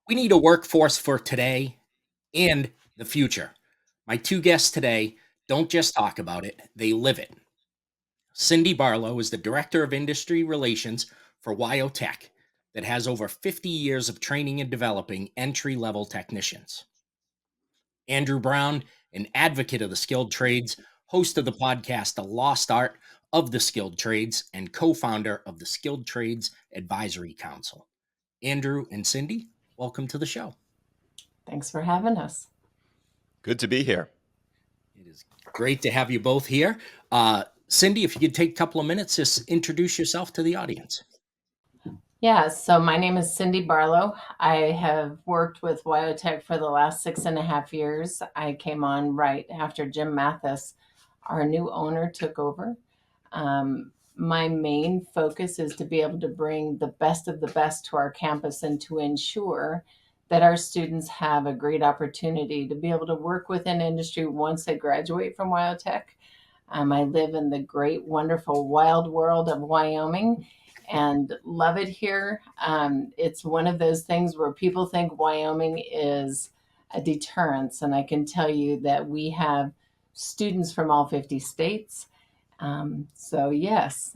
We need a workforce for today and the future. My two guests today don't just talk about it, they live it. Cindy Barlow is the Director of Industry Relations for Wyotech that has over 50 years of training and developing entry-level technicians. Andrew Brown, an advocate of the skilled trades, host of the podcast The Lost Art of the Skilled Trades, and co-founder of the Skilled Trades Advisory Council. Andrew and Cindy, welcome to the show. Thanks for having us. Good to be here. It is great to have you both here. Cindy, if you could take a couple of minutes, just introduce yourself to the audience. Yeah, so my name is Cindy Barlow. I have worked with Wyotech for the last 6.5 years. I came on right after Jim Mathis, our new owner, took over. My main focus is to be able to bring the best of the best to our campus and to ensure that our students have a great opportunity to be able to work within industry once they graduate from Wyotech. I live in the great, wonderful, wild world of Wyoming and love it here. It's one of those things where people think Wyoming is a deterrence, and I can tell you that we have students from all 50 states. So yes,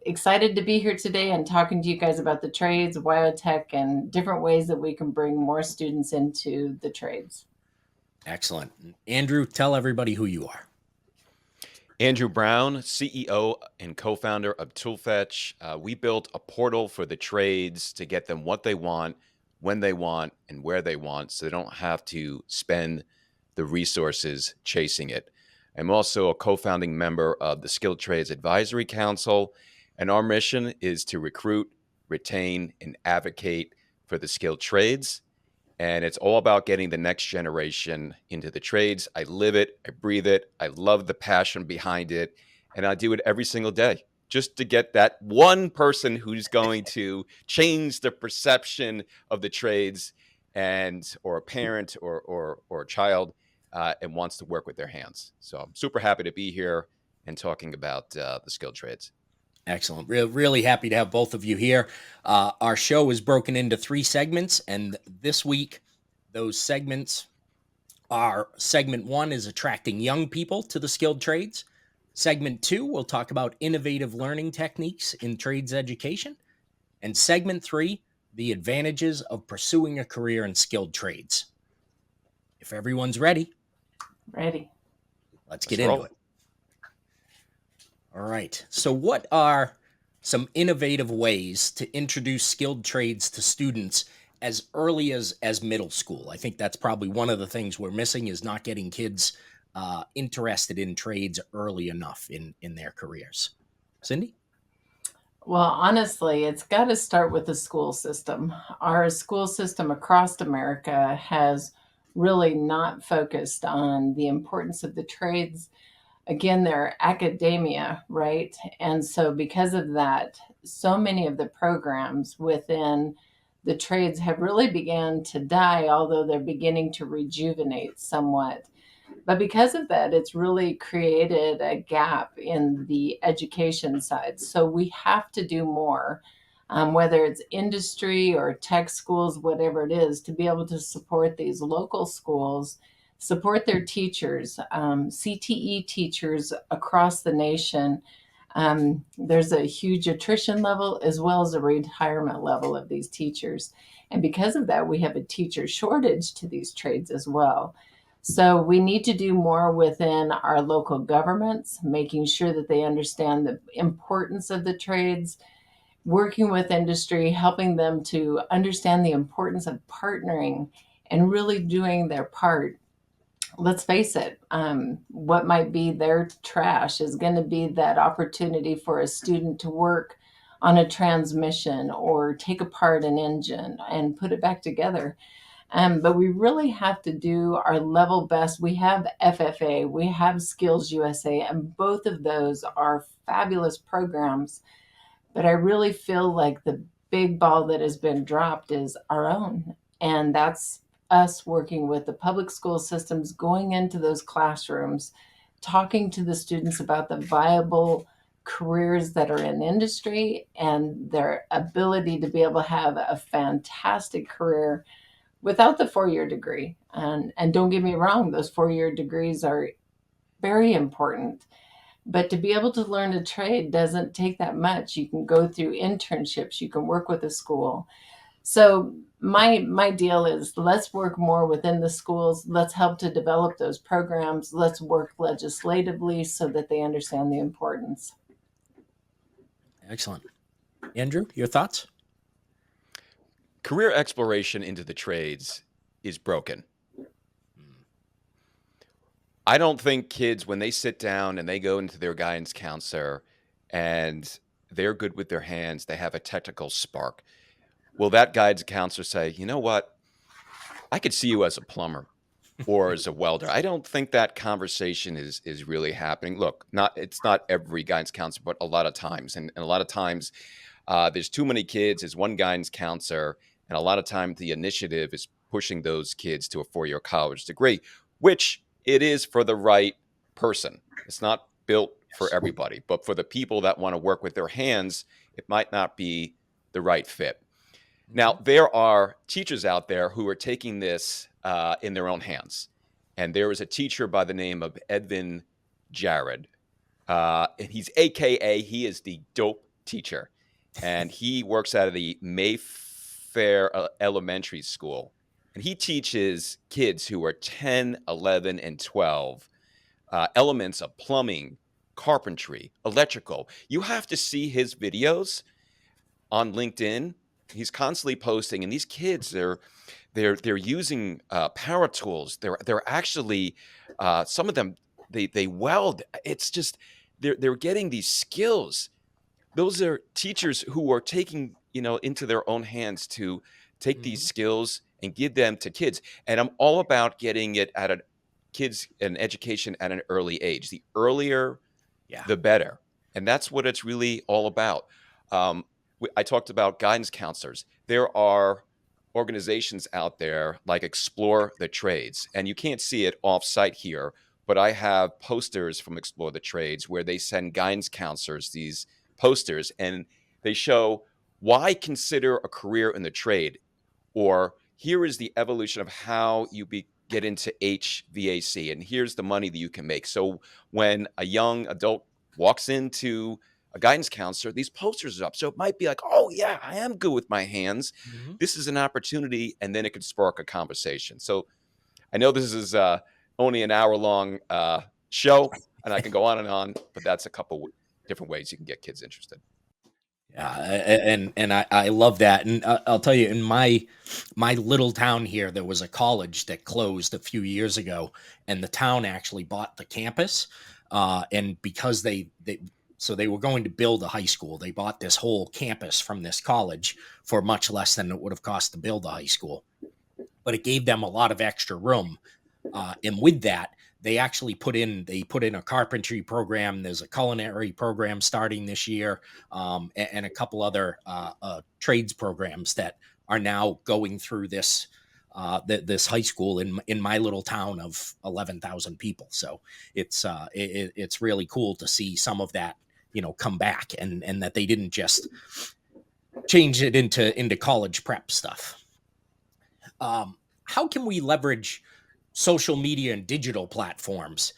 excited to be here today and talking to you guys about the trades, Wyotech, and different ways that we can bring more students into the trades. Excellent. Andrew, tell everybody who you are. Andrew Brown, CEO and co-founder of ToolFetch. We built a portal for the trades to get them what they want, when they want, and where they want, so they don't have to spend the resources chasing it. I'm also a co-founding member of the Skilled Trades Advisory Council, and our mission is to recruit, retain, and advocate for the skilled trades. And it's all about getting the next generation into the trades. I live it, I breathe it, I love the passion behind it, and I do it every single day just to get that one person who's going to change the perception of the trades, and or a parent or a child and wants to work with their hands. So I'm super happy to be here and talking about the skilled trades. Excellent. Really happy to have both of you here. Our show is broken into 3 segments, and this week, those segments are: segment 1 is attracting young people to the skilled trades. Segment 2, we'll talk about innovative learning techniques in trades education. And segment 3, the advantages of pursuing a career in skilled trades. If everyone's ready, let's get into it. All right. So what are some innovative ways to introduce skilled trades to students as early as middle school? I think that's probably one of the things we're missing, is not getting kids interested in trades early enough in their careers. Cindy? Well, honestly, it's got to start with the school system. Our school system across America has really not focused on the importance of the trades. Again, they're academia, right? And so because of that, so many of the programs within the trades have really began to die, although they're beginning to rejuvenate somewhat. But because of that, it's really created a gap in the education side. So we have to do more, whether it's industry or tech schools, whatever it is, to be able to support these local schools, support their teachers, CTE teachers across the nation. There's a huge attrition level as well as a retirement level of these teachers. And because of that, we have a teacher shortage to these trades as well. So we need to do more within our local governments, making sure that they understand the importance of the trades, working with industry, helping them to understand the importance of partnering and really doing their part. Let's face it, what might be their trash is going to be that opportunity for a student to work on a transmission or take apart an engine and put it back together. But we really have to do our level best. We have FFA, we have Skills USA, and both of those are fabulous programs. But I really feel like the big ball that has been dropped is our own. And that's us working with the public school systems, going into those classrooms, talking to the students about the viable careers that are in industry and their ability to be able to have a fantastic career without the 4-year degree. And don't get me wrong, those 4-year degrees are very important. But to be able to learn a trade doesn't take that much. You can go through internships, you can work with a school. So my deal is, let's work more within the schools. Let's help to develop those programs. Let's work legislatively so that they understand the importance. Excellent. Andrew, your thoughts? Career exploration into the trades is broken. I don't think kids, when they sit down and they go into their guidance counselor and they're good with their hands, they have a technical spark. Will that guidance counselor say, you know what, I could see you as a plumber or as a welder? I don't think that conversation is really happening. Look, it's not every guidance counselor, but a lot of times. And a lot of times there's too many kids as one guidance counselor. And a lot of times the initiative is pushing those kids to a 4-year college degree, which it is for the right person. It's not built for everybody, but for the people that want to work with their hands, it might not be the right fit. Now, there are teachers out there who are taking this in their own hands. And there is a teacher by the name of Edvin Jared. And he's AKA, he is the dope teacher. And he works out of the Mayfair Elementary School. And he teaches kids who are 10, 11, and 12 elements of plumbing, carpentry, electrical. You have to see his videos on LinkedIn. He's constantly posting, and these kids, they're using power tools. They're actually some of them they weld. It's just they're getting these skills. Those are teachers who are taking into their own hands to take these skills and give them to kids. And I'm all about getting it at kids an education at an early age. The earlier, the better. And that's what it's really all about. I talked about guidance counselors. There are organizations out there like Explore the Trades, and you can't see it off-site here, but I have posters from Explore the Trades where they send guidance counselors these posters, and they show why consider a career in the trade, or here is the evolution of how you get into HVAC, and here's the money that you can make. So when a young adult walks into a guidance counselor, these posters are up. So it might be like, oh yeah, I am good with my hands. This is an opportunity. And then it could spark a conversation. So I know this is only an hour-long show, and I can go on, but that's a couple different ways you can get kids interested. Yeah, and I love that. And I'll tell you, in my little town here, there was a college that closed a few years ago, and the town actually bought the campus. And because so they were going to build a high school, they bought this whole campus from this college for much less than it would have cost to build a high school. But it gave them a lot of extra room. And with that, they actually put in a carpentry program. There's a culinary program starting this year, and a couple other trades programs that are now going through this high school in my little town of 11,000 people. So it's really cool to see some of that come back, and that they didn't just change it into college prep stuff. How can we leverage social media and digital platforms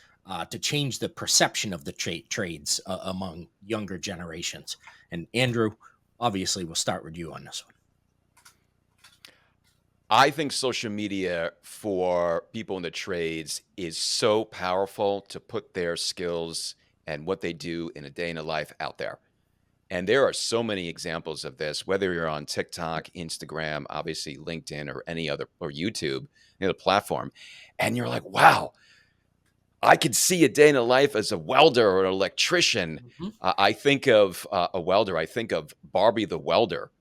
to change the perception of the trades among younger generations? And Andrew, obviously, we'll start with you on this one. I think social media for people in the trades is so powerful to put their skills and what they do in a day in a life out there. And there are so many examples of this, whether you're on TikTok, Instagram, obviously LinkedIn, or any other, or YouTube, platform. And you're like, wow, I could see a day in a life as a welder or an electrician. I think of a welder. I think of Barbie the welder,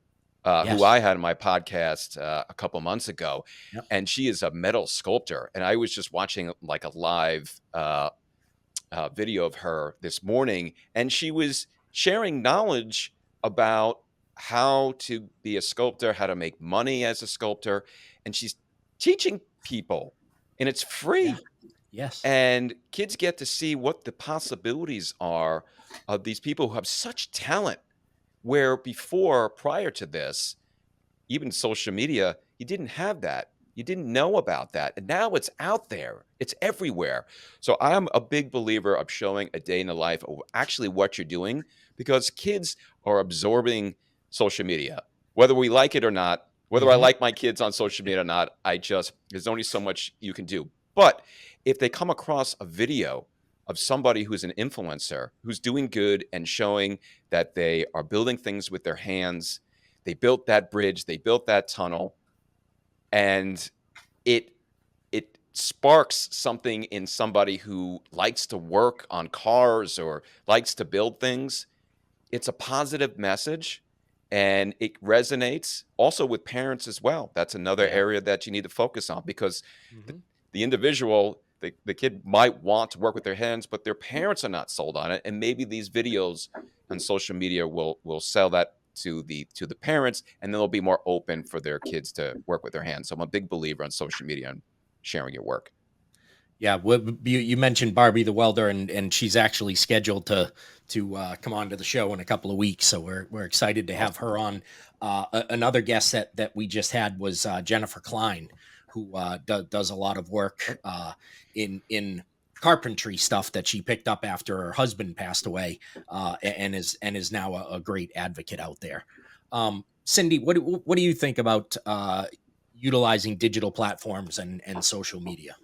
who I had on my podcast a couple months ago. Yep. And she is a metal sculptor. And I was just watching like a live video of her this morning, and she was sharing knowledge about how to be a sculptor, how to make money as a sculptor. And she's teaching people, and it's free. Yeah. Yes. And kids get to see what the possibilities are of these people who have such talent, where before, prior to this, even social media, you didn't have that. You didn't know about that. And now it's out there. It's everywhere. So I'm a big believer of showing a day in the life of actually what you're doing, because kids are absorbing social media, whether we like it or not. Whether I Hmm. like my kids on social media or not, there's only so much you can do. But if they come across a video of somebody who's an influencer, who's doing good and showing that they are building things with their hands, they built that bridge, they built that tunnel, and it it sparks something in somebody who likes to work on cars or likes to build things. It's a positive message, and it resonates also with parents as well. That's another Yeah. area that you need to focus on, because the, Hmm. the individual, the kid might want to work with their hands, but their parents are not sold on it. And maybe these videos on social media will sell that to the parents, and then they'll be more open for their kids to work with their hands. So I'm a big believer on social media and sharing your work. Yeah, you mentioned Barbie the welder, and she's actually scheduled to come on to the show in a couple of weeks. So we're excited to have Awesome. her on. Another guest that we just had was Jennifer Klein, who does a lot of work in carpentry stuff that she picked up after her husband passed away, and is now a great advocate out there. Cindy, what do you think about utilizing digital platforms and social media?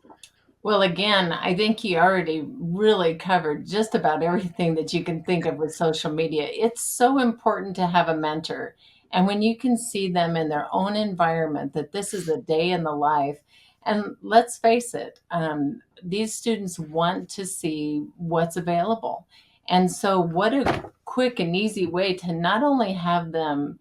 Well, again, I think you already really covered just about everything that you can think of with social media. It's so important to have a mentor. And when you can see them in their own environment, that this is a day in the life. And let's face it, these students want to see what's available. And so, what a quick and easy way to not only have them,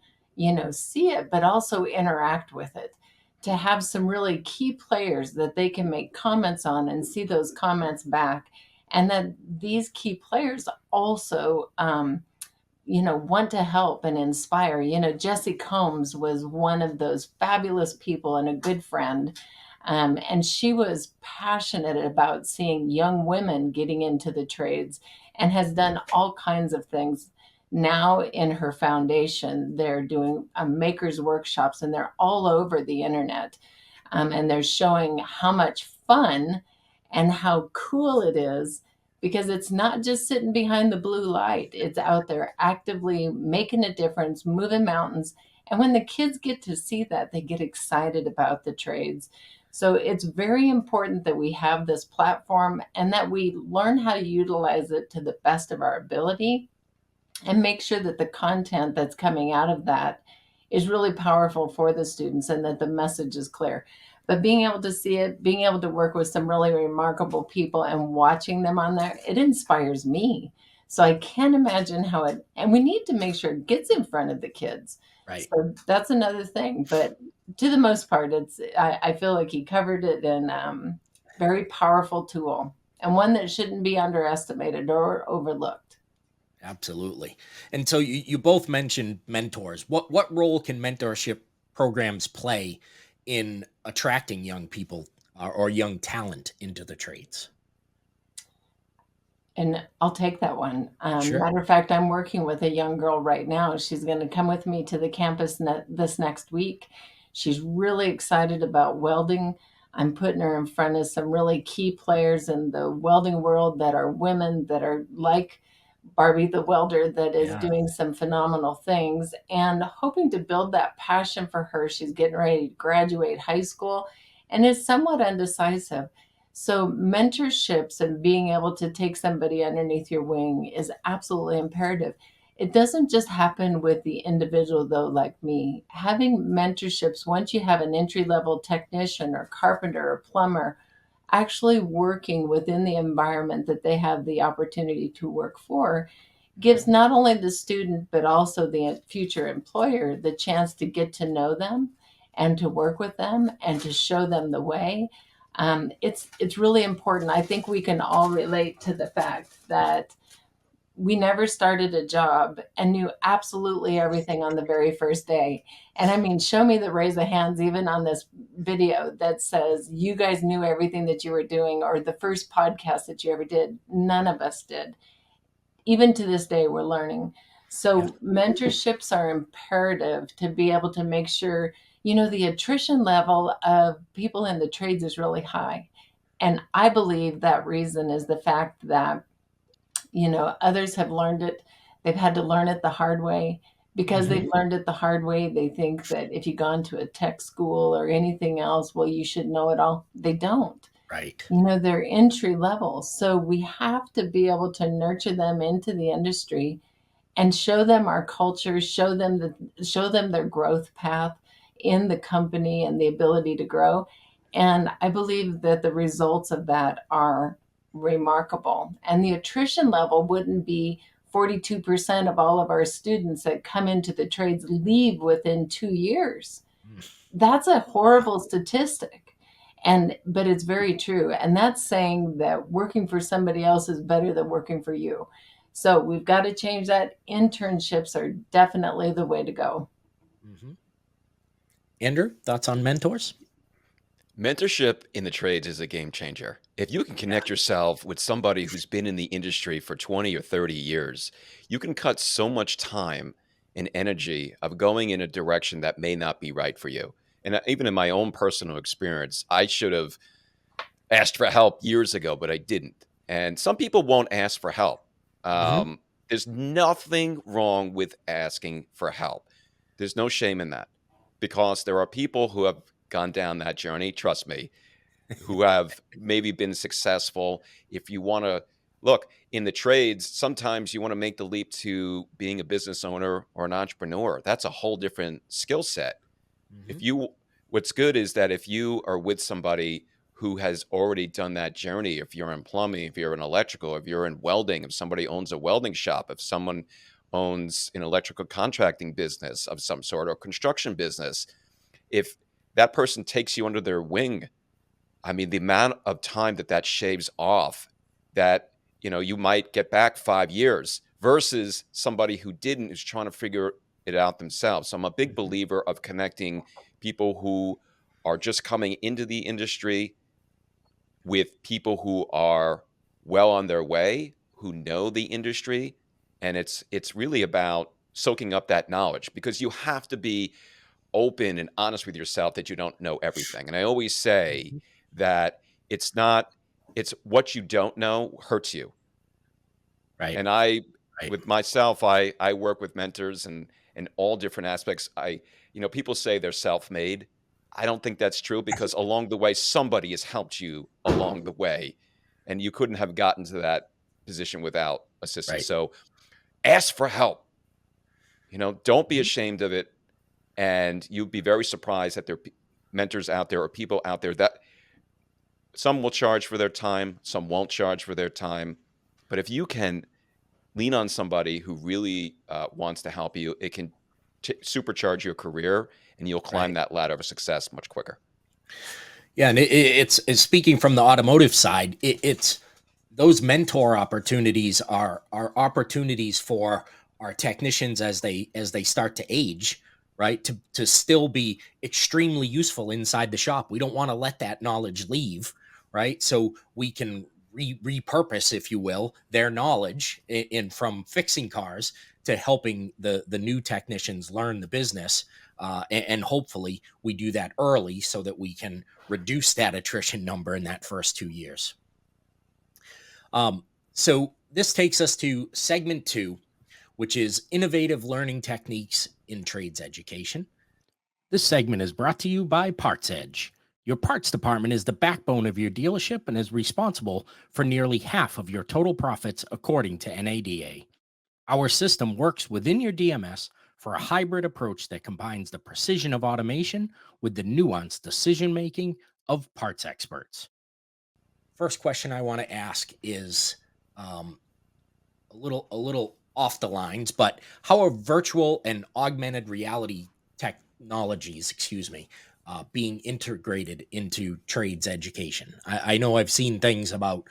see it, but also interact with it, to have some really key players that they can make comments on and see those comments back. And that these key players also, want to help and inspire. Jessie Combs was one of those fabulous people and a good friend. And she was passionate about seeing young women getting into the trades and has done all kinds of things. Now, in her foundation, they're doing makers workshops, and they're all over the internet. And they're showing how much fun and how cool it is, because it's not just sitting behind the blue light. It's out there actively making a difference, moving mountains. And when the kids get to see that, they get excited about the trades. So it's very important that we have this platform and that we learn how to utilize it to the best of our ability, and make sure that the content that's coming out of that is really powerful for the students and that the message is clear. But being able to see it, being able to work with some really remarkable people and watching them on there, it inspires me. So I can't imagine how it, and we need to make sure it gets in front of the kids. Right. So that's another thing. But to the most part, I feel like he covered it in very powerful tool, and one that shouldn't be underestimated or overlooked. Absolutely. And so you both mentioned mentors. What role can mentorship programs play in attracting young people or young talent into the trades? And I'll take that one. Sure. Matter of fact, I'm working with a young girl right now. She's going to come with me to the campus this next week. She's really excited about welding. I'm putting her in front of some really key players in the welding world that are women that are like Barbie the welder, that is Yeah. doing some phenomenal things, and hoping to build that passion for her. She's getting ready to graduate high school and is somewhat undecisive. So, mentorships and being able to take somebody underneath your wing is absolutely imperative. It doesn't just happen with the individual, though, like me. Having mentorships, once you have an entry level technician or carpenter or plumber actually working within the environment that they have the opportunity to work for, gives Mhm. not only the student but also the future employer the chance to get to know them and to work with them and to show them the way. It's really important. I think we can all relate to the fact that we never started a job and knew absolutely everything on the very first day. And I mean, show me the raise of hands, even on this video, that says you guys knew everything that you were doing, or the first podcast that you ever did. None of us did. Even to this day, we're learning. So mentorships are imperative to be able to make sure, the attrition level of people in the trades is really high. And I believe that reason is the fact that, others have learned it. They've had to learn it the hard way. Because Hmm. they've learned it the hard way, they think that if you've gone to a tech school or anything else, well, you should know it all. They don't. Right. They're entry level. So we have to be able to nurture them into the industry and show them our culture, show them their growth path in the company and the ability to grow. And I believe that the results of that are remarkable. And the attrition level wouldn't be 42% of all of our students that come into the trades leave within 2 years. That's a horrible statistic. But it's very true. And that's saying that working for somebody else is better than working for you. So we've got to change that. Internships are definitely the way to go. Hmm. Andrew, thoughts on mentors? Mentorship in the trades is a game changer. If you can connect yourself with somebody who's been in the industry for 20 or 30 years, you can cut so much time and energy of going in a direction that may not be right for you. And even in my own personal experience, I should have asked for help years ago, but I didn't. And some people won't ask for help. Hmm. There's nothing wrong with asking for help. There's no shame in that because there are people who have gone down that journey, trust me, who have maybe been successful. If you want to look in the trades, sometimes you want to make the leap to being a business owner or an entrepreneur. That's a whole different skill set. Hmm. If you, what's good is that if you are with somebody who has already done that journey, if you're in plumbing, if you're in electrical, if you're in welding, if somebody owns a welding shop, if someone owns an electrical contracting business of some sort or construction business, if that person takes you under their wing, I mean, the amount of time that that shaves off, that you might get back 5 years versus somebody who didn't, who's trying to figure it out themselves. So I'm a big Hmm. believer of connecting people who are just coming into the industry with people who are well on their way, who know the industry, and it's really about soaking up that knowledge because you have to be open and honest with yourself that you don't know everything. And I always say Hmm. that it's not, it's what you don't know hurts you. Right. And I, Right. with myself, I work with mentors and in all different aspects. People say they're self-made. I don't think that's true because along the way, somebody has helped you along the way, and you couldn't have gotten to that position without assistance. Right. So ask for help. Don't be Mhm. ashamed of it, and you'd be very surprised that there are mentors out there or people out there that some will charge for their time, some won't charge for their time. But if you can lean on somebody who really wants to help you, it can supercharge your career and you'll climb Right. that ladder of success much quicker. Yeah, and it's speaking from the automotive side. It's those mentor opportunities are opportunities for our technicians as they start to age, right? To still be extremely useful inside the shop. We don't want to let that knowledge leave, right? So we can repurpose, if you will, their knowledge in from fixing cars to helping the new technicians learn the business. And hopefully we do that early so that we can reduce that attrition number in that first 2 years. So this takes us to segment two, which is innovative learning techniques in trades education. This segment is brought to you by PartsEdge. Your parts department is the backbone of your dealership and is responsible for nearly half of your total profits, according to NADA. Our system works within your DMS for a hybrid approach that combines the precision of automation with the nuanced decision making of parts experts. First question I want to ask is um, a little off the lines, but how are virtual and augmented reality technologies, excuse me, being integrated into trades education? I know I've seen things about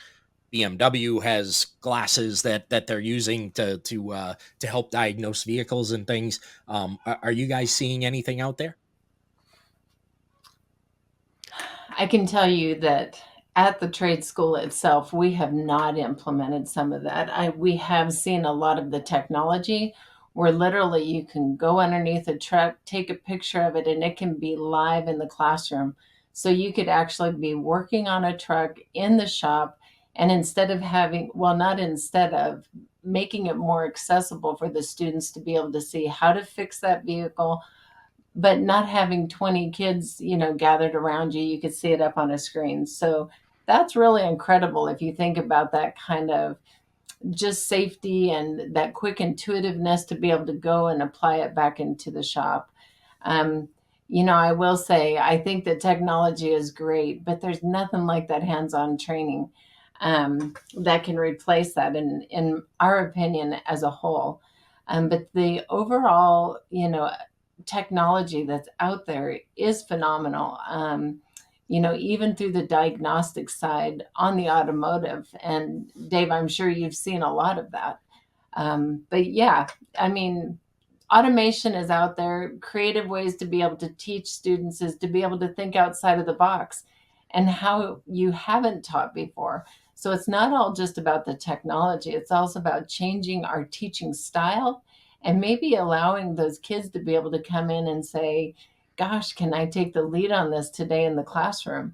BMW has glasses that they're using to help diagnose vehicles and things. Are you guys seeing anything out there? I can tell you that at the trade school itself, we have not implemented some of that. We have seen a lot of the technology. where literally you can go underneath a truck, take a picture of it, and it can be live in the classroom. So you could actually be working on a truck in the shop, and instead of having, well, not instead of, making it more accessible for the students to be able to see how to fix that vehicle, but not having 20 kids, gathered around you. You could see it up on a screen. So that's really incredible if you think about that kind of just safety and that quick intuitiveness to be able to go and apply it back into the shop. Um, I will say, I think that technology is great, but there's nothing like that hands-on training that can replace that, in our opinion, as a whole. But the overall, technology that's out there is phenomenal. Even through the diagnostic side on the automotive. And Dave, I'm sure you've seen a lot of that. But yeah, I mean, automation is out there. Creative ways to be able to teach students is to be able to think outside of the box and how you haven't taught before. So it's not all just about the technology, it's also about changing our teaching style and maybe allowing those kids to be able to come in and say, gosh, can I take the lead on this today in the classroom?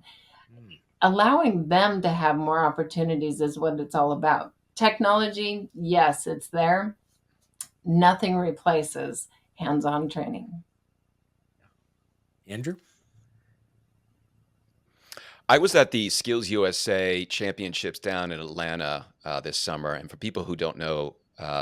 Mm. Allowing them to have more opportunities is what it's all about. Technology, yes, it's there. Nothing replaces hands-on training. Andrew? I was at the Skills USA Championships down in Atlanta this summer, and for people who don't know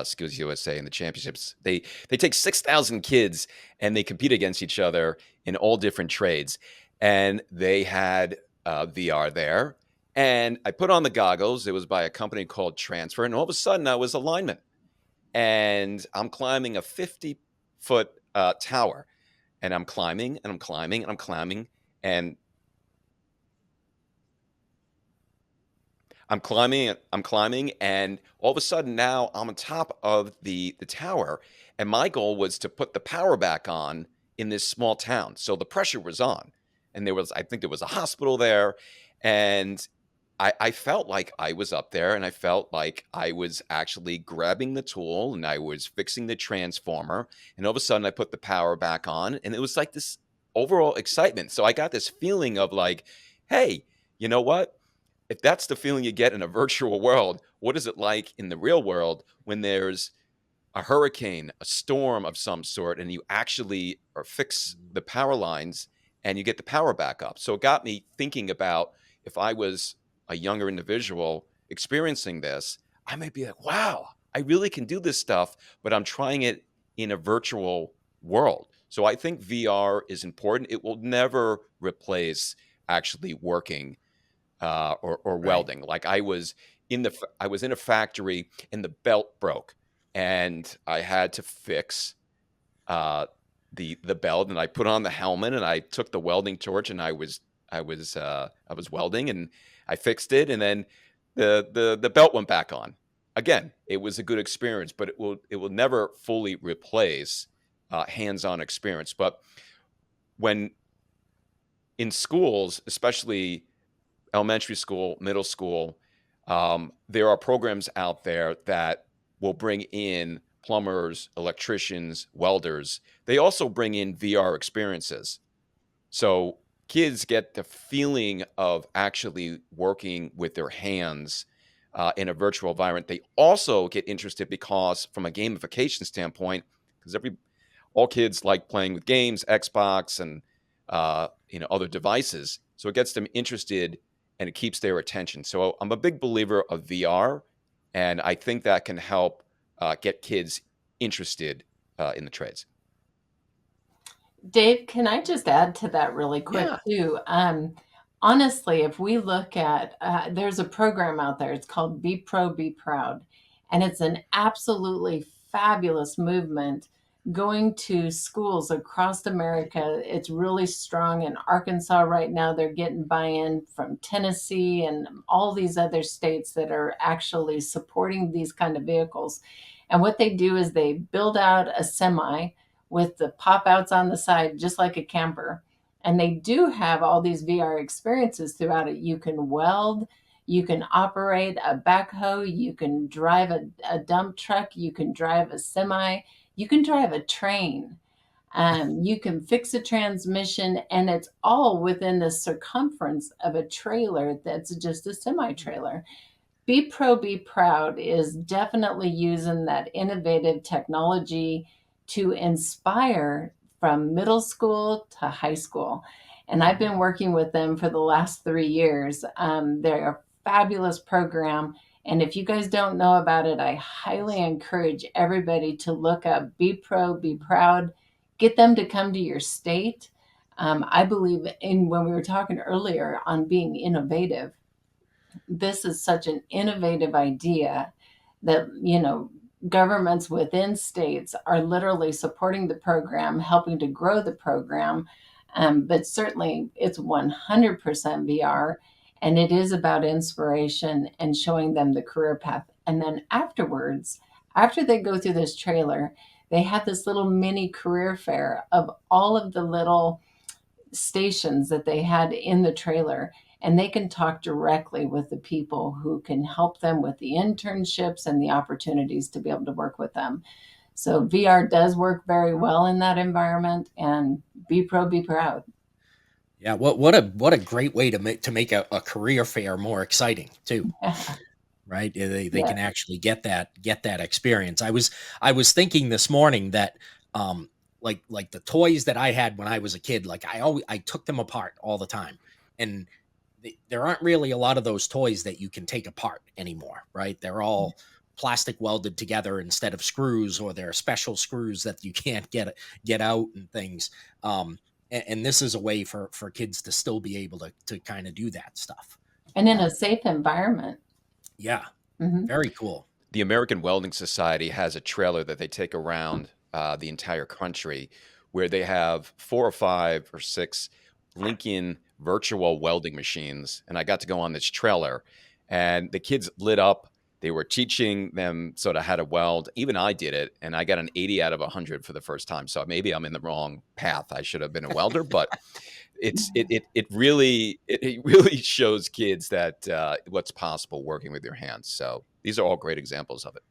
Skills USA and the championships, they take 6,000 kids and they compete against each other in all different trades. And they had VR there, and I put on the goggles. It was by a company called Transfer, and all of a sudden I was a lineman, and I'm climbing a 50-foot tower, and I'm climbing and I'm climbing and I'm climbing and I'm climbing, and all of a sudden now I'm on top of the tower, and my goal was to put the power back on in this small town. So the pressure was on, and I think there was a hospital there, and I felt like I was up there, and I felt like I was actually grabbing the tool and I was fixing the transformer, and all of a sudden I put the power back on, and it was like this overall excitement. So I got this feeling of like, hey, you know what? If that's the feeling you get in a virtual world, what is it like in the real world when there's a hurricane, a storm of some sort, and you actually or fix the power lines and you get the power back up? So it got me thinking about, if I was a younger individual experiencing this, I might be like, wow, I really can do this stuff, but I'm trying it in a virtual world. So I think VR is important. It will never replace actually working or Right. welding. Like I was in a factory and the belt broke, and I had to fix uh, the belt, and I put on the helmet and I took the welding torch and I was welding and I fixed it, and then the belt went back on. Again, it was a good experience, but it will never fully replace hands-on experience. But when in schools, especially elementary school, middle school, there are programs out there that will bring in plumbers, electricians, welders. They also bring in VR experiences. So kids get the feeling of actually working with their hands in a virtual environment. They also get interested because, from a gamification standpoint, because all kids like playing with games, Xbox, and other devices. So it gets them interested and it keeps their attention. So I'm a big believer of VR, and I think that can help get kids interested in the trades. Dave, can I just add to that really quick Yeah. too? Honestly, if we look at, there's a program out there. It's called Be Pro, Be Proud, and it's an absolutely fabulous movement going to schools across America. It's really strong in Arkansas right now. They're getting buy-in from Tennessee and all these other states that are actually supporting these kind of vehicles. And what they do is they build out a semi with the pop outs on the side, just like a camper. And they do have all these VR experiences throughout it. You can weld, you can operate a backhoe, you can drive a dump truck, you can drive a semi, You can drive a train. You can fix a transmission, and it's all within the circumference of a trailer that's just a semi trailer. Be Pro, Be Proud is definitely using that innovative technology to inspire from middle school to high school. And I've been working with them for the last 3 years. They're a fabulous program. And if you guys don't know about it, I highly encourage everybody to look up Be Pro, Be Proud. Get them to come to your state. I believe in when we were talking earlier on being innovative, this is such an innovative idea that, governments within states are literally supporting the program, helping to grow the program. But certainly it's 100% VR, and it is about inspiration and showing them the career path. And then afterwards, after they go through this trailer, they have this little mini career fair of all of the little stations that they had in the trailer, and they can talk directly with the people who can help them with the internships and the opportunities to be able to work with them. So VR does work very well in that environment, and Be Pro, Be Proud. Yeah, what a great way to make a career fair more exciting too, right? They Yeah. can actually get that experience. I was thinking this morning that like the toys that I had when I was a kid, like I took them apart all the time, and there aren't really a lot of those toys that you can take apart anymore, right? They're all plastic welded together instead of screws, or there are special screws that you can't get out and things. And this is a way for kids to still be able to kind of do that stuff. And in Um, a safe environment. yeah, Hmm. very cool. The American Welding Society has a trailer that they take around the entire country where they have 4 or 5 or 6 Lincoln virtual welding machines. And I got to go on this trailer, and the kids lit up. They were teaching them sort of how to weld. Even I did it, and I got an 80 out of 100 for the first time. So maybe I'm in the wrong path. I should have been a welder, but it really shows kids that what's possible working with your hands. So these are all great examples of it.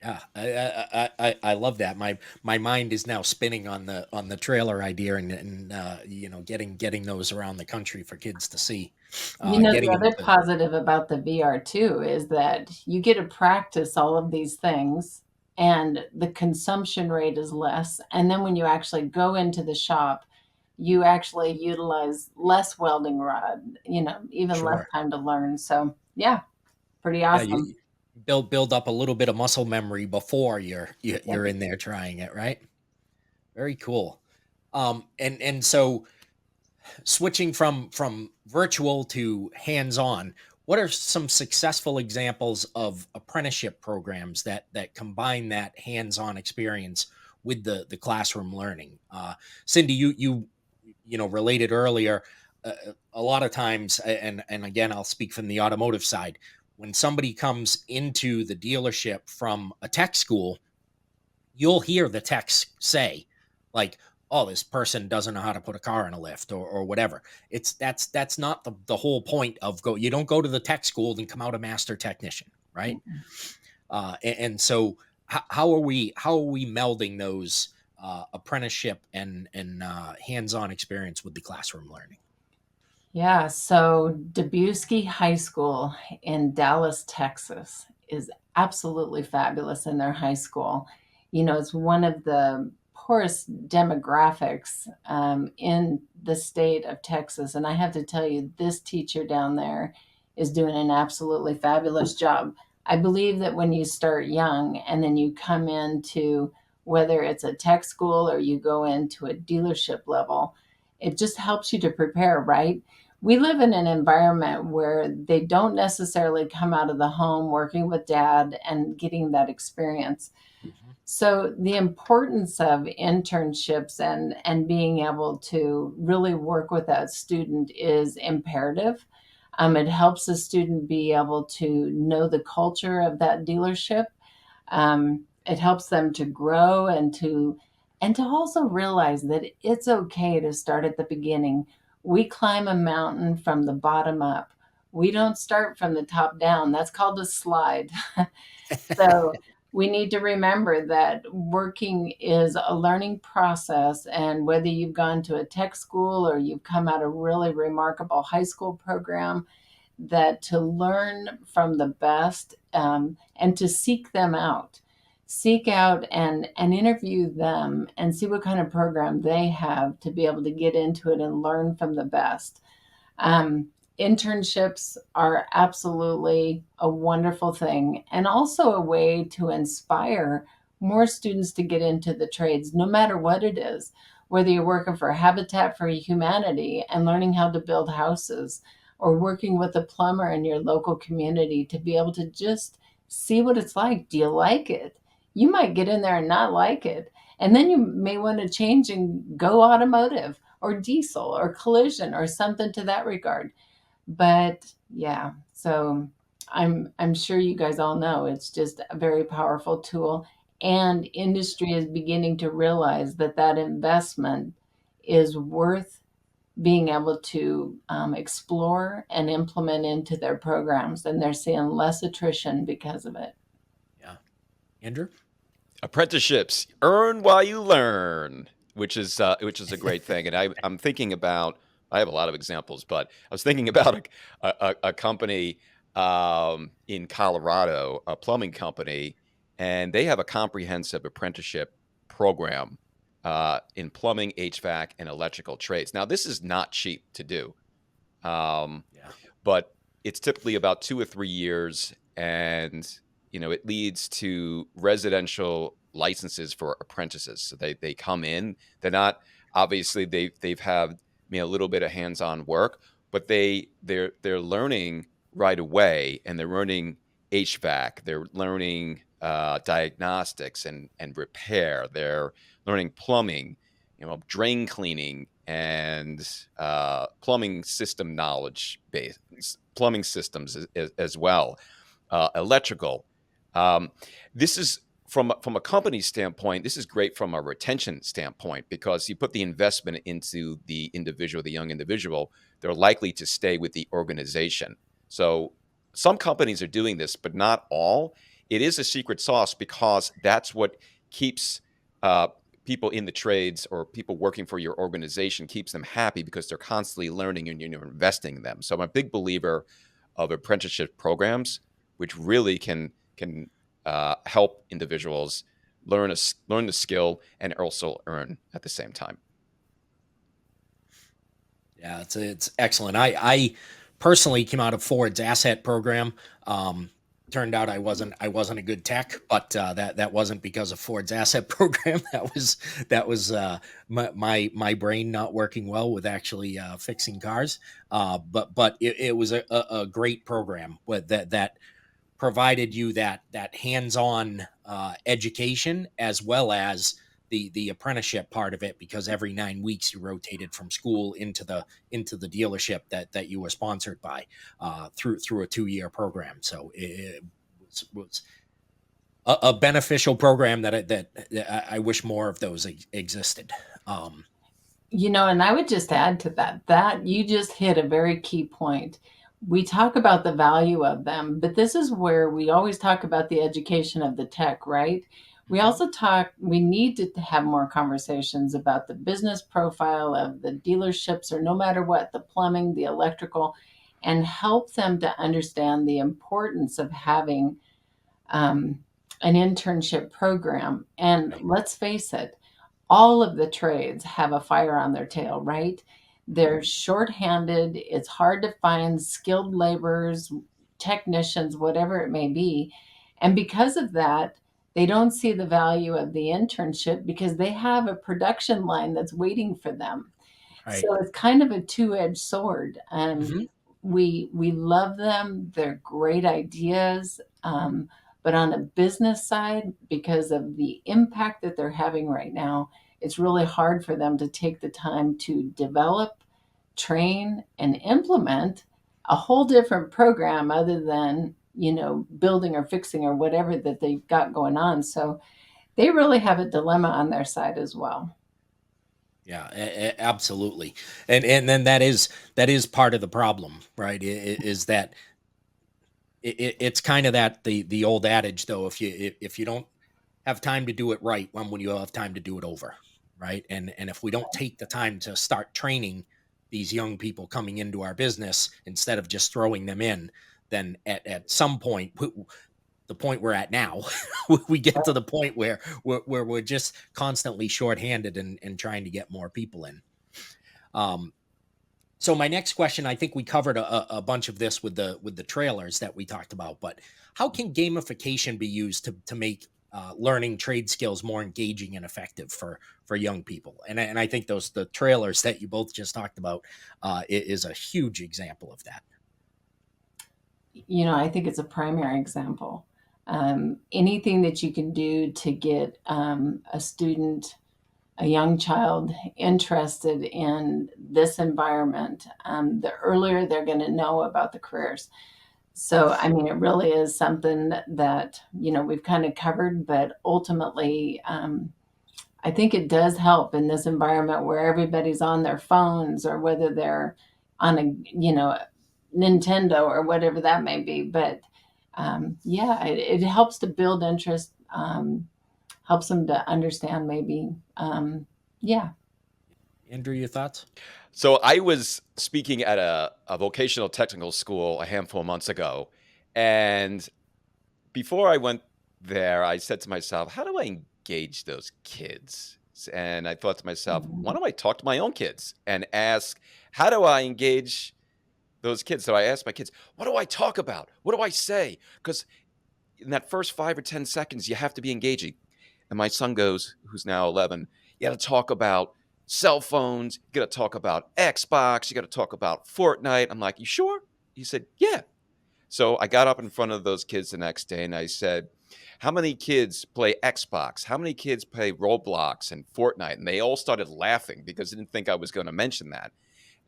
Yeah, I love that. My mind is now spinning on the trailer idea, and getting those around the country for kids to see, The getting them other to. positive about the VR too is that you get to practice all of these things, and the consumption rate is less. And then when you actually go into the shop, you actually utilize less welding rod, even less Sure. time to learn. So, yeah, pretty Yeah, awesome. you build up a little bit of muscle memory before you're Yep. in there trying it, right? Very cool. And so switching from virtual to hands-on, what are some successful examples of apprenticeship programs that combine that hands-on experience with the classroom learning? Cindy, you related earlier. A lot of times, and again, I'll speak from the automotive side. When somebody comes into the dealership from a tech school, you'll hear the techs say, like, "Oh, this person doesn't know how to put a car in a lift," or whatever. That's not the whole point of go. You don't go to the tech school and come out a master technician, right? And so how are we melding those apprenticeship and hands-on experience with the classroom learning? Yeah, so Dubusky High School in Dallas, Texas is absolutely fabulous in their high school. It's one of the poorest demographics in the state of Texas. And I have to tell you, this teacher down there is doing an absolutely fabulous job. I believe that when you start young and then you come into whether it's a tech school or you go into a dealership level, it just helps you to prepare, right? We live in an environment where they don't necessarily come out of the home working with dad and getting that experience. Mhm. So the importance of internships and being able to really work with that student is imperative. It helps the student be able to know the culture of that dealership. It helps them to grow and to also realize that it's okay to start at the beginning. We climb a mountain from the bottom up. We don't start from the top down. That's called a slide. So We need to remember that working is a learning process, and whether you've gone to a tech school or you've come out of a really remarkable high school program, that to learn from the best, and to seek them out, seek out and interview them and see what kind of program they have to be able to get into it and learn from the best. um, Internships are absolutely a wonderful thing, and also a way to inspire more students to get into the trades, no matter what it is. Whether you're working for Habitat for Humanity and learning how to build houses, or working with a plumber in your local community to be able to just see what it's like. Do you like it? You might get in there and not like it. And then you may want to change and go automotive or diesel or collision or something to that regard. But yeah, so I'm sure you guys all know it's just a very powerful tool, and industry is beginning to realize that that investment is worth being able to explore and implement into their programs, and they're seeing less attrition because of it. Yeah. Andrew? Apprenticeships, earn while you learn, which is a great thing. And I'm thinking about, I have a lot of examples, but I was thinking about a company in Colorado, a plumbing company, and they have a comprehensive apprenticeship program in plumbing, HVAC, and electrical trades. Now, this is not cheap to do, Yeah. but it's typically about 2 or 3 years, and it leads to residential licenses for apprentices. So they come in. They're not, obviously they've had a little bit of hands-on work, but they're learning right away, and they're learning HVAC. They're learning diagnostics and repair. They're learning plumbing, drain cleaning, and plumbing system knowledge base, plumbing systems as well, electrical. This is from a company standpoint. This is great from a retention standpoint, because you put the investment into the individual, the young individual, they're likely to stay with the organization. So some companies are doing this, but not all. It is a secret sauce, because that's what keeps people in the trades, or people working for your organization, keeps them happy, because they're constantly learning and you're investing in them. So I'm a big believer of apprenticeship programs, which really can help individuals learn the skill and also earn at the same time. Yeah, it's excellent. I personally came out of Ford's asset program. Turned out I wasn't a good tech, but that wasn't because of Ford's asset program. That was my brain not working well with actually fixing cars. But it was a great program with that provided you that hands-on education, as well as the apprenticeship part of it, because every 9 weeks you rotated from school into the dealership that you were sponsored by, through a 2-year program. So it was a beneficial program that I wish more of those existed. And I would just add to that you just hit a very key point. We talk about the value of them, but this is where we always talk about the education of the tech, right? We Mhm. also we need to have more conversations about the business profile of the dealerships, or no matter what, the plumbing, the electrical, and help them to understand the importance of having um, an internship program. And Right. let's face it, all of the trades have a fire on their tail, right? Mhm. They're shorthanded. It's hard to find skilled laborers, technicians, whatever it may be. And because of that, they don't see the value of the internship, because they have a production line that's waiting for them. Right. So it's kind of a two-edged sword. Mhm. We love them. They're great ideas. But on a business side, because of the impact that they're having right now, it's really hard for them to take the time to develop, train, and implement a whole different program, other than, building or fixing or whatever that they've got going on. So they really have a dilemma on their side as well. Yeah, absolutely. And then that is part of the problem, right? Is that It's kind of that the old adage though, if you don't have time to do it right, when will you have time to do it over, right? And if we don't take the time to start training these young people coming into our business instead of just throwing them in, then at some point, the point we're at now, we get to the point where we're just constantly shorthanded and trying to get more people in. So my next question, I think we covered a bunch of this with the trailers that we talked about, but how can gamification be used to make learning trade skills more engaging and effective for young people? And I think the trailers that you both just talked about is a huge example of that. I think it's a primary example. Anything that you can do to get a student, a young child interested in this environment, the earlier they're going to know about the careers. So, I mean, it really is something that, we've kind of covered, but ultimately, I think it does help in this environment where everybody's on their phones or whether they're on Nintendo or whatever that may be. But yeah, it helps to build interest, helps them to understand maybe. Yeah. Andrew, your thoughts? So I was speaking at a vocational technical school a handful of months ago, and before I went there, I said to myself, how do I engage those kids? And I thought to myself, why Mhm. don't I talk to my own kids and ask, how do I engage those kids? So I asked my kids, what do I talk about? What do I say? Because in that first 5 or 10 seconds, you have to be engaging. And my son goes, who's now 11, you got to talk about cell phones. You got to talk about Xbox. You got to talk about Fortnite. I'm like, you sure? He said, yeah. So I got up in front of those kids the next day and I said, how many kids play Xbox? How many kids play Roblox and Fortnite? And they all started laughing because they didn't think I was going to mention that.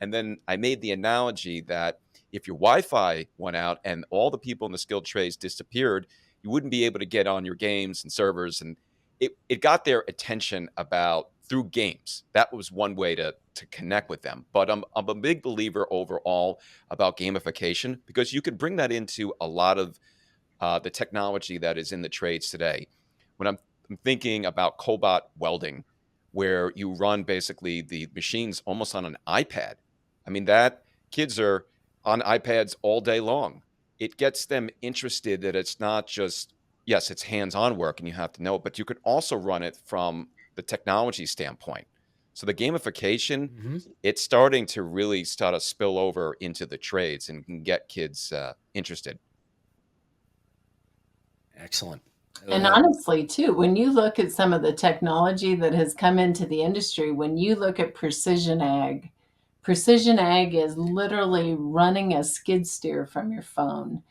And then I made the analogy that if your Wi-Fi went out and all the people in the skilled trades disappeared, you wouldn't be able to get on your games and servers. And it got their attention about through games. That was one way to connect with them. But I'm a big believer overall about gamification because you can bring that into a lot of the technology that is in the trades today. When I'm thinking about cobot welding, where you run basically the machines almost on an iPad. I mean, that kids are on iPads all day long. It gets them interested that it's not just, yes, it's hands-on work and you have to know it, but you could also run it from the technology standpoint. So the gamification, Mm-hmm. it's starting to really start to spill over into the trades and can get kids interested. Excellent. And honestly, too, when you look at some of the technology that has come into the industry, when you look at precision ag is literally running a skid steer from your phone.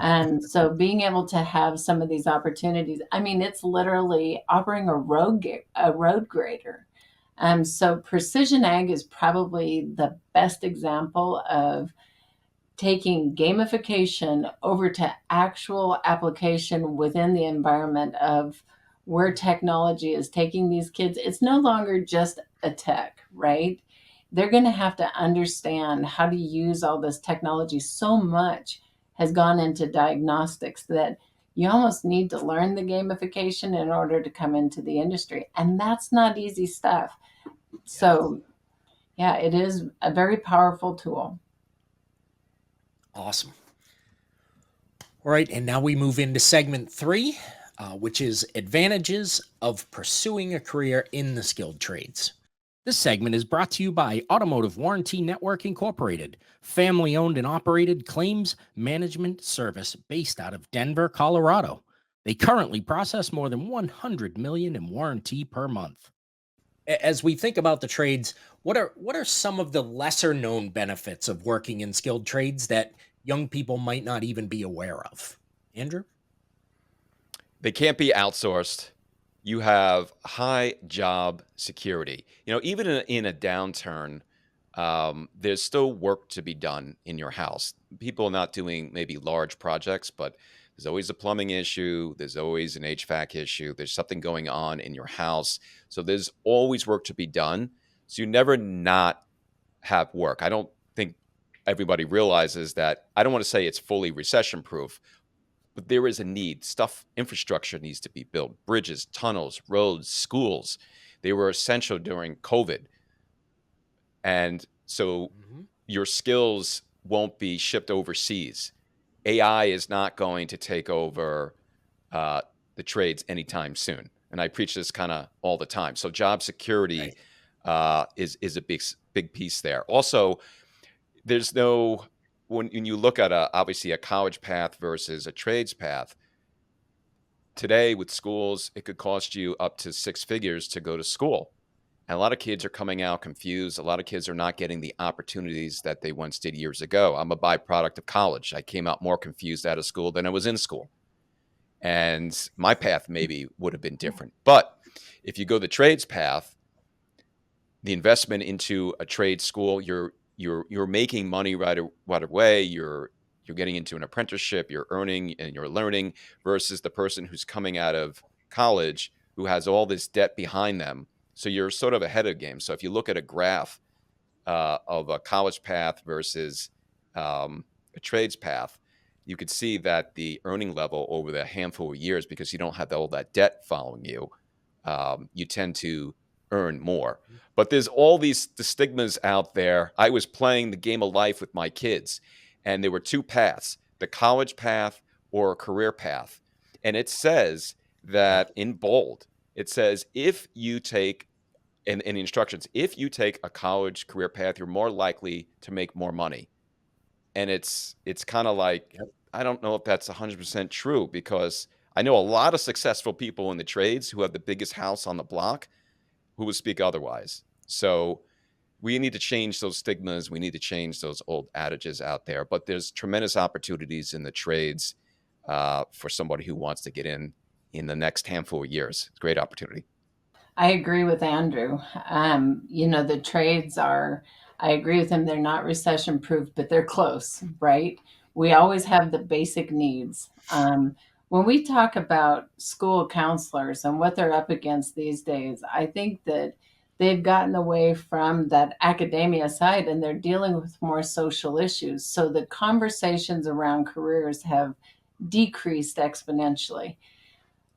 And so being able to have some of these opportunities, I mean, it's literally operating a road grader. So precision ag is probably the best example of taking gamification over to actual application within the environment of where technology is taking these kids. It's no longer just a tech, right? They're going to have to understand how to use all this technology. So much has gone into diagnostics that you almost need to learn the gamification in order to come into the industry. And that's not easy stuff. So, yeah, it is a very powerful tool. Awesome. All right, and now we move into segment 3, which is advantages of pursuing a career in the skilled trades. This segment is brought to you by Automotive Warranty Network Incorporated, family owned and operated claims management service based out of Denver, Colorado. They currently process more than 100 million in warranty per month. As we think about the trades, what are some of the lesser known benefits of working in skilled trades that young people might not even be aware of? Andrew? They can't be outsourced. You have high job security. Even in a downturn, there's still work to be done in your house. People are not doing maybe large projects, but there's always a plumbing issue. There's always an HVAC issue. There's something going on in your house. So there's always work to be done. So you never not have work. I don't think everybody realizes that I don't want to say it's fully recession proof, but there is a need. Infrastructure needs to be built, bridges, tunnels, roads, schools. They were essential during COVID. And so Mhm. your skills won't be shipped overseas. AI is not going to take over uh, the trades anytime soon. And I preach this kind of all the time. So job security Right. is a big piece there. Also, there's no when you look at obviously a college path versus a trades path. Today with schools, it could cost you up to 6 figures to go to school. And a lot of kids are coming out confused. A lot of kids are not getting the opportunities that they once did years ago. I'm a byproduct of college. I came out more confused out of school than I was in school. And my path maybe would have been different. But if you go the trades path, the investment into a trade school, you're making money right away. You're getting into an apprenticeship, you're earning and you're learning versus the person who's coming out of college who has all this debt behind them. So you're sort of ahead of the game. So if you look at a graph of a college path versus a trades path, you could see that the earning level over the handful of years, because you don't have all that debt following you, you tend to earn more. But there's all the stigmas out there. I was playing the game of life with my kids, and there were two paths: the college path or a career path. And it says Yeah. that in bold, it says if you take in the instructions, if you take a college career path, you're more likely to make more money. And it's kind of like, Yep. I don't know if that's 100% true, because I know a lot of successful people in the trades who have the biggest house on the block who would speak otherwise. So we need to change those stigmas. We need to change those old adages out there. But there's tremendous opportunities in the trades for somebody who wants to get in the next handful of years. It's a great opportunity. I agree with Andrew. The trades are, I agree with him, they're not recession proof, but they're close, right? We always have the basic needs. When we talk about school counselors and what they're up against these days, I think that they've gotten away from that academia side and they're dealing with more social issues. So the conversations around careers have decreased exponentially.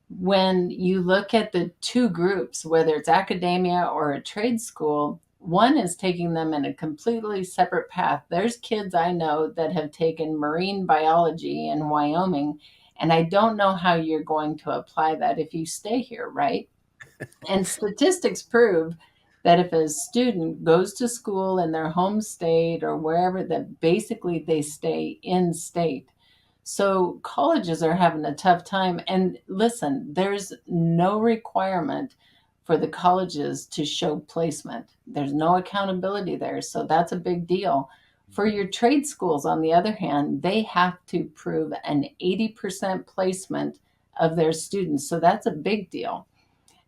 When you look at the two groups, whether it's academia or a trade school, one is taking them in a completely separate path. There's kids I know that have taken marine biology in Wyoming, and I don't know how you're going to apply that if you stay here, right? And statistics prove that if a student goes to school in their home state or wherever, that basically they stay in state. So colleges are having a tough time. And listen, there's no requirement for the colleges to show placement. There's no accountability there. So that's a big deal. For Mhm. your trade schools, on the other hand, they have to prove an 80% placement of their students. So that's a big deal.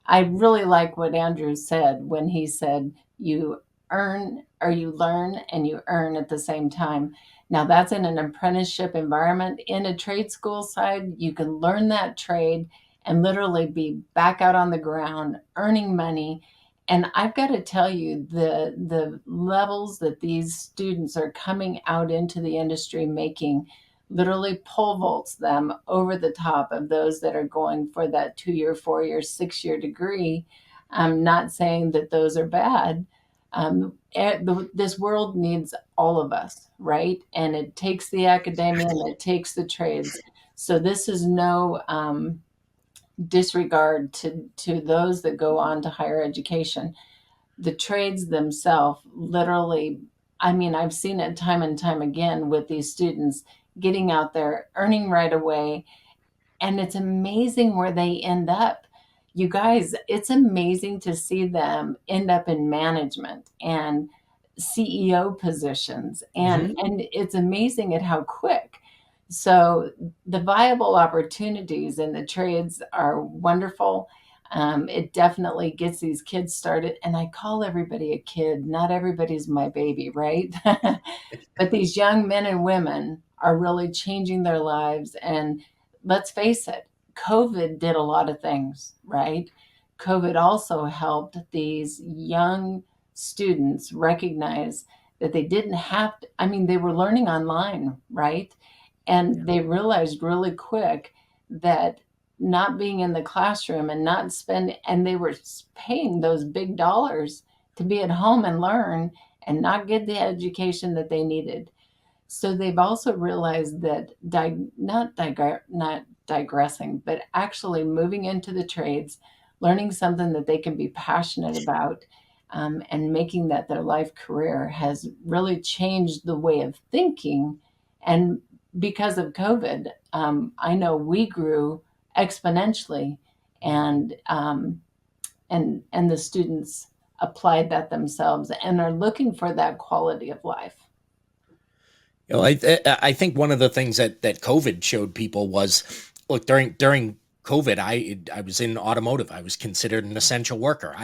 I really like what Andrew said when he said you earn or you learn and you earn at the same time. Now, that's in an apprenticeship environment. In a trade school side, you can learn that trade and literally be back out on the ground earning money. And I've got to tell you, the levels that these students are coming out into the industry making literally pole vaults them over the top of those that are going for that 2 year, 4 year, 6 year degree. I'm not saying that those are bad. This world needs all of us, right? And it takes the academia and it takes the trades. So this is no disregard to those that go on to higher education. The trades themselves literally, I mean, I've seen it time and time again with these students getting out there, earning right away, and it's amazing where they end up. You guys, it's amazing to see them end up in management and CEO positions, Mhm. and it's amazing at how quick. So the viable opportunities in the trades are wonderful. It definitely gets these kids started, and I call everybody a kid. Not everybody's my baby, right? But these young men and women are really changing their lives. And let's face it, COVID did a lot of things, right? COVID also helped these young students recognize that they didn't have to, I mean, they were learning online, right? And they realized really quick that not being in the classroom and not spending, and they were paying those big dollars to be at home and learn and not get the education that they needed. So they've also realized that not digressing, but actually moving into the trades, learning something that they can be passionate about, and making that their life career has really changed the way of thinking. And because of COVID, I know we grew exponentially, and and the students applied that themselves and are looking for that quality of life. I think one of the things that COVID showed people was, look, during COVID, I was in automotive. I was considered an essential worker.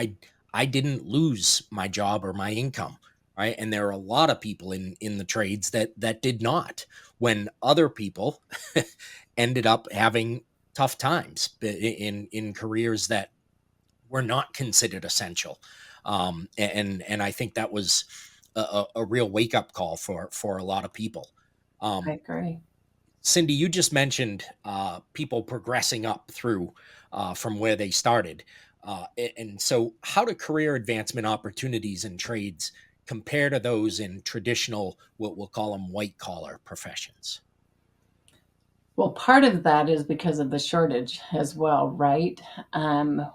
I didn't lose my job or my income, right? And there are a lot of people in the trades that did not, when other people ended up having tough times in careers that were not considered essential. And I think that was a real wake up call for a lot of people. I Um, agree. Cindy, you just mentioned people progressing up through from where they started. And so, how do career advancement opportunities in trades compare to those in traditional, what we'll call them white collar professions? Well, part of that is because of the shortage as well, right?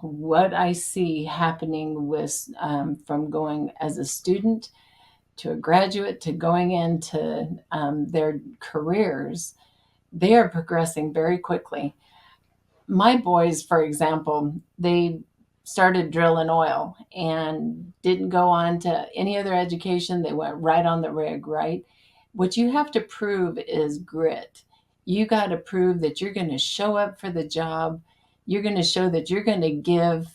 What I see happening with, from going as a student to a graduate to going into their careers, they are progressing very quickly. My boys, for example, they started drilling oil and didn't go on to any other education. They went right on the rig, right? What you have to prove is grit. You got to prove that you're going to show up for the job. You're going to show that you're going to give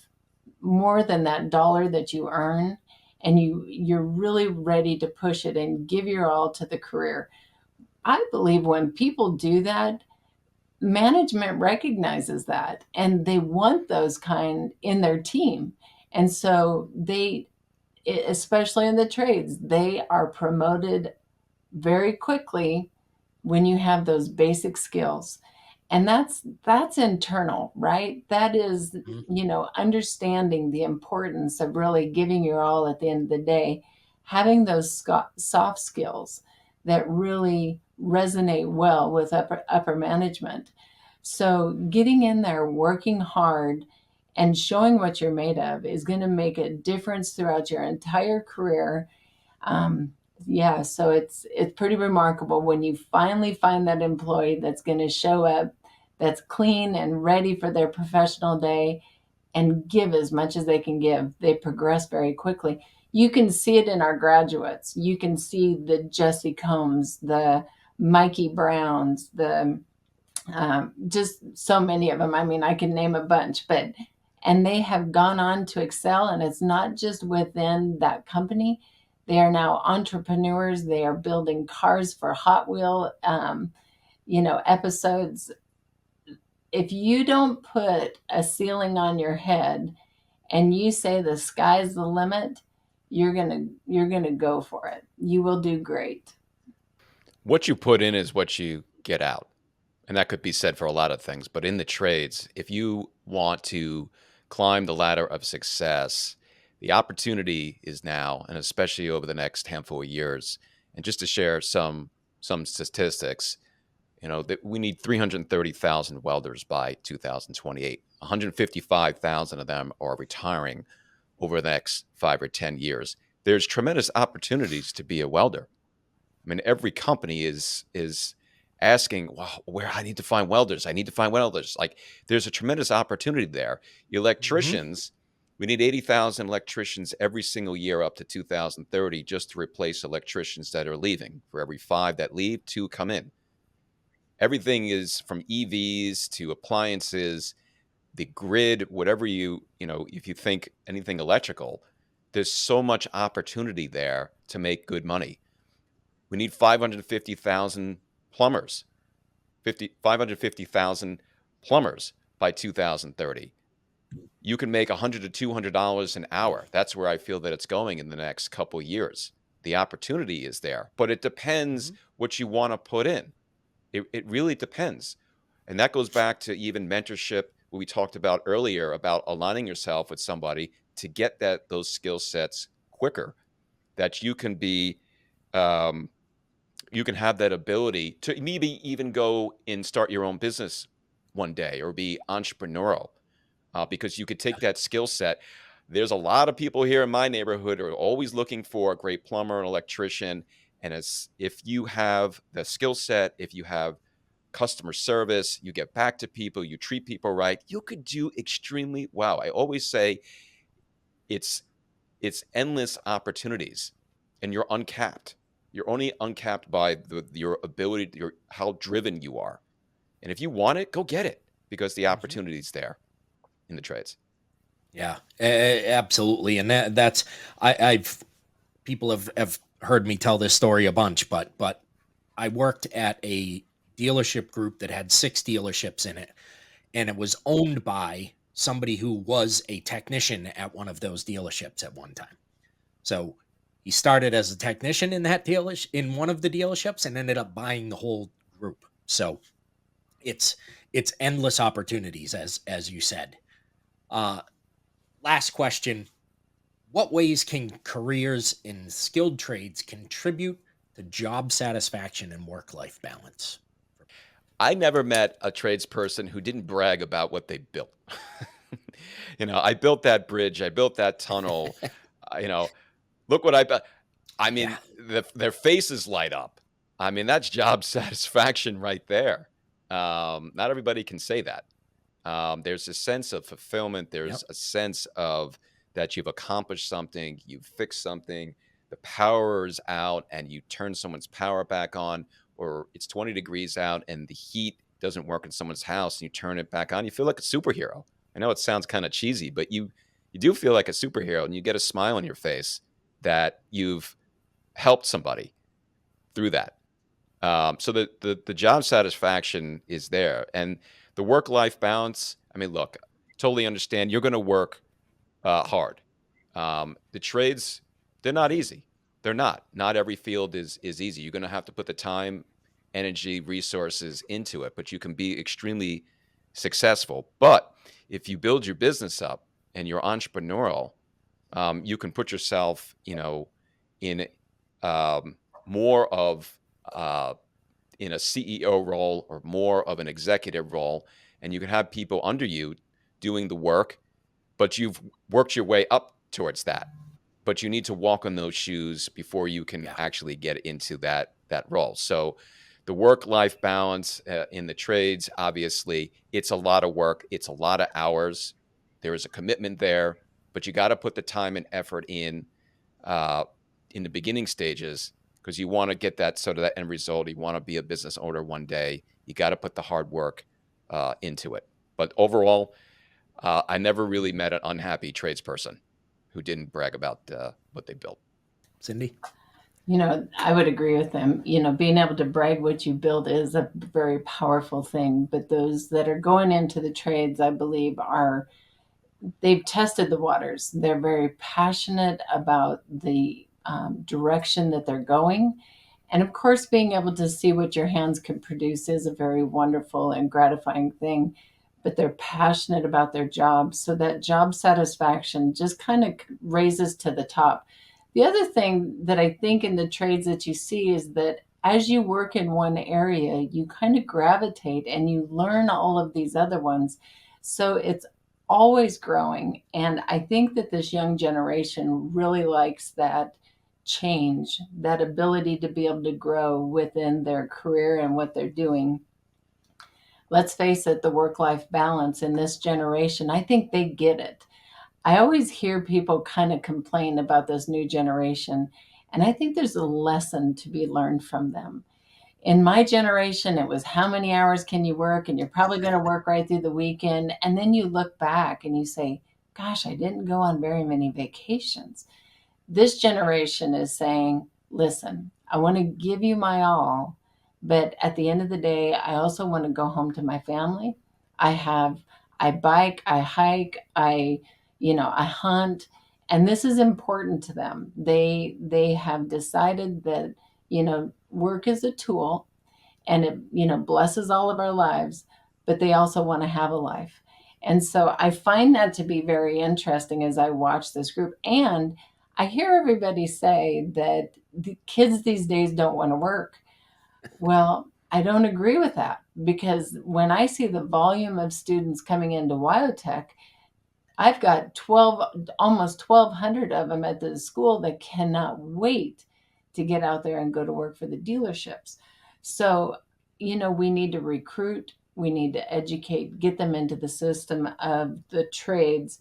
more than that dollar that you earn, and you're really ready to push it and give your all to the career. I believe when people do that, management recognizes that and they want those kind in their team. And so especially in the trades, they are promoted very quickly when you have those basic skills. And that's internal, right? That is, Mhm. understanding the importance of really giving your all at the end of the day, having those soft skills that really resonate well with upper management. So getting in there, working hard, and showing what you're made of is going to make a difference throughout your entire career. um, yeah, so it's pretty remarkable when you finally find that employee that's going to show up, that's clean and ready for their professional day, and give as much as they can give. They progress very quickly. You can see it in our graduates. You can see the Jesse Combs, the Mikey Browns, the just so many of them. I mean, I can name a bunch, but and they have gone on to excel. And it's not just within that company. They are now entrepreneurs. They are building cars for Hot Wheel, episodes. If you don't put a ceiling on your head and you say the sky's the limit, you're gonna go for it. You will do great. What you put in is what you get out. And that could be said for a lot of things. But in the trades, if you want to climb the ladder of success, the opportunity is now, and especially over the next handful of years. And just to share some statistics, that we need 330,000 welders by 2028. 155,000 of them are retiring over the next 5 or 10 years. There's tremendous opportunities to be a welder. I mean, every company is asking, "Wow, where I need to find welders. I need to find welders." Like, there's a tremendous opportunity there. Mhm. Electricians, we need 80,000 electricians every single year up to 2030 just to replace electricians that are leaving. For every 5 that leave, 2 come in. Everything is from EVs to appliances, the grid, whatever if you think anything electrical, there's so much opportunity there to make good money. We need 550,000 plumbers, 550,000 plumbers by 2030. You can make $100 to $200 an hour. That's where I feel that it's going in the next couple years. the opportunity is there, but it depends Mhm. what you want to put in. It really depends. And that goes back to even mentorship, what we talked about earlier about aligning yourself with somebody to get those skill sets quicker, that you can be um, you can have that ability to maybe even go and start your own business one day or be entrepreneurial, because you could take that skill set. There's a lot of people here in my neighborhood who are always looking for a great plumber and electrician. And as if you have the skill set, if you have customer service, you get back to people, you treat people right, you could do extremely well. I always say it's endless opportunities, and you're uncapped. You're only uncapped by your ability, your how driven you are. And if you want it, go get it because the Mhm. opportunity's there in the trades. Yeah, absolutely. And that's I've people have heard me tell this story a bunch, but I worked at a dealership group that had 6 dealerships in it, and it was owned by somebody who was a technician at one of those dealerships at one time. So he started as a technician in that dealership in one of the dealerships and ended up buying the whole group. So it's it's endless opportunities as you said. Uh Last question. What ways can careers in skilled trades contribute to job satisfaction and work life balance? I never met a tradesperson who didn't brag about what they built. I built that bridge, I built that tunnel, you know, look what I built. I Yeah. mean, their faces light up. I mean, that's job satisfaction right there. Not everybody can say that. There's a sense of fulfillment. There's Yep. a sense of that you've accomplished something, you've fixed something, the power is out, and you turn someone's power back on, or it's 20 degrees out and the heat doesn't work in someone's house, and you turn it back on. You feel like a superhero. I know it sounds kind of cheesy, but you do feel like a superhero, and you get a smile on your face that you've helped somebody through that. So the job satisfaction is there, and the work life balance. I mean, look, totally understand. You're going to work hard. The trades, they're not easy. They're not. Not every field is easy. You're going to have to put the time, energy, resources into it, but you can be extremely successful. But if you build your business up and you're entrepreneurial, you can put yourself, in um, more of uh, in a CEO role or more of an executive role, and you can have people under you doing the work, but you've worked your way up towards that. But you need to walk on those shoes before you can Yeah. actually get into that role. So the work-life balance in the trades, obviously, it's a lot of work. It's a lot of hours. There is a commitment there, but you got to put the time and effort uh, in the beginning stages because you want to get that sort of that end result. You want to be a business owner one day. You got to put the hard work into it. But overall, I never really met an unhappy tradesperson who didn't brag about what they built. Cindy? I would agree with them. Being able to brag what you build is a very powerful thing. But those that are going into the trades, I believe, they've tested the waters. They're very passionate about the direction that they're going. And of course, being able to see what your hands can produce is a very wonderful and gratifying thing. But they're passionate about their job. So that job satisfaction just kind of raises to the top. The other thing that I think in the trades that you see is that as you work in one area, you kind of gravitate and you learn all of these other ones. So it's always growing. And I think that this young generation really likes that change, that ability to be able to grow within their career and what they're doing. Let's face it, the work life balance in this generation, I think they get it. I always hear people kind of complain about this new generation, and I think there's a lesson to be learned from them. In my generation, it was how many hours can you work? And you're probably going to work right through the weekend. And then you look back and you say, gosh, I didn't go on very many vacations. This generation is saying, listen, I want to give you my all, but at the end of the day, I also want to go home to my family. I have, I bike, I hike, I hunt, And this is important to them. They have decided that, work is a tool, and it, blesses all of our lives, but they also want to have a life. And so I find that to be very interesting as I watch this group. And I hear everybody say that the kids these days don't want to work. Well, I don't agree with that, because when I see the volume of students coming into Wyotech, I've got 12, almost 1,200 of them at the school that cannot wait to get out there and go to work for the dealerships. So, we need to recruit, we need to educate, get them into the system of the trades.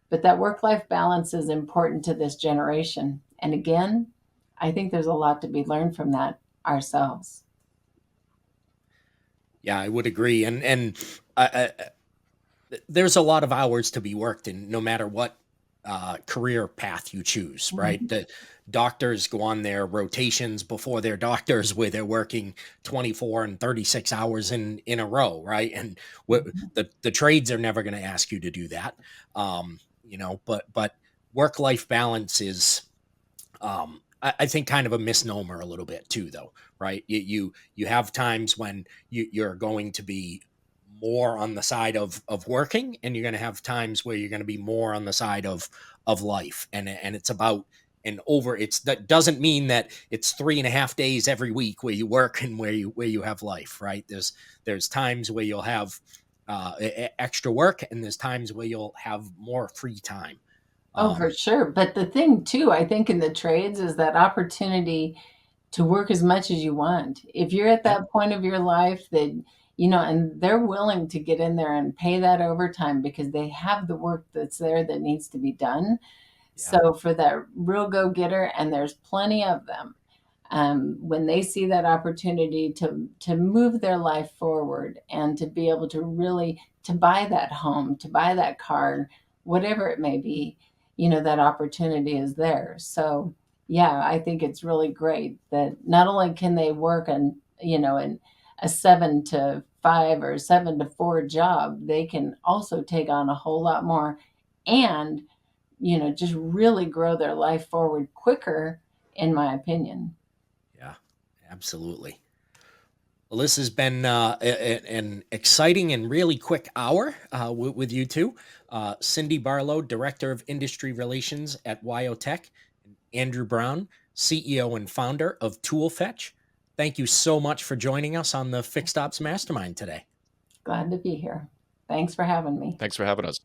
But that work life balance is important to this generation. And again, I think there's a lot to be learned from that ourselves. Yeah, I would agree. And there's a lot of hours to be worked in, no matter what career path you choose, right? Mhm. The doctors go on their rotations before their doctors, where they're working 24 and 36 hours in a row, right? And Mhm. the trades are never going to ask you to do that. But work life balance is, I think, kind of a misnomer a little bit too, though, right? You have times when you're going to be more on the side of working, and you're going to have times where you're going to be more on the side of life, and it's about and over. It's that doesn't mean that it's 3.5 days every week where you work and where you have life, right? There's times where you'll have extra work, and there's times where you'll have more free time. Oh, for Um, sure. But the thing too, I think in the trades is that opportunity to work as much as you want. If you're at yeah, that point of your life that, and they're willing to get in there and pay that overtime because they have the work that's there that needs to be done. yeah, So for that real go getter, and there's plenty of them, when they see that opportunity to move their life forward and to be able to really to buy that home, to buy that car, whatever it may be, that opportunity is there. So yeah, I think it's really great that not only can they work in a 7 to 5 or 7 to 4 job, they can also take on a whole lot more, and just really grow their life forward quicker, in my opinion. yeah, absolutely. Well, this has been an exciting and really quick hour with you two. Cindy Barlow, Director of Industry Relations at Wyotech, and Andrew Brown, CEO and founder of ToolFetch. Thank you so much for joining us on the Fixed Ops Mastermind today. Glad to be here. Thanks for having me. Thanks for having us.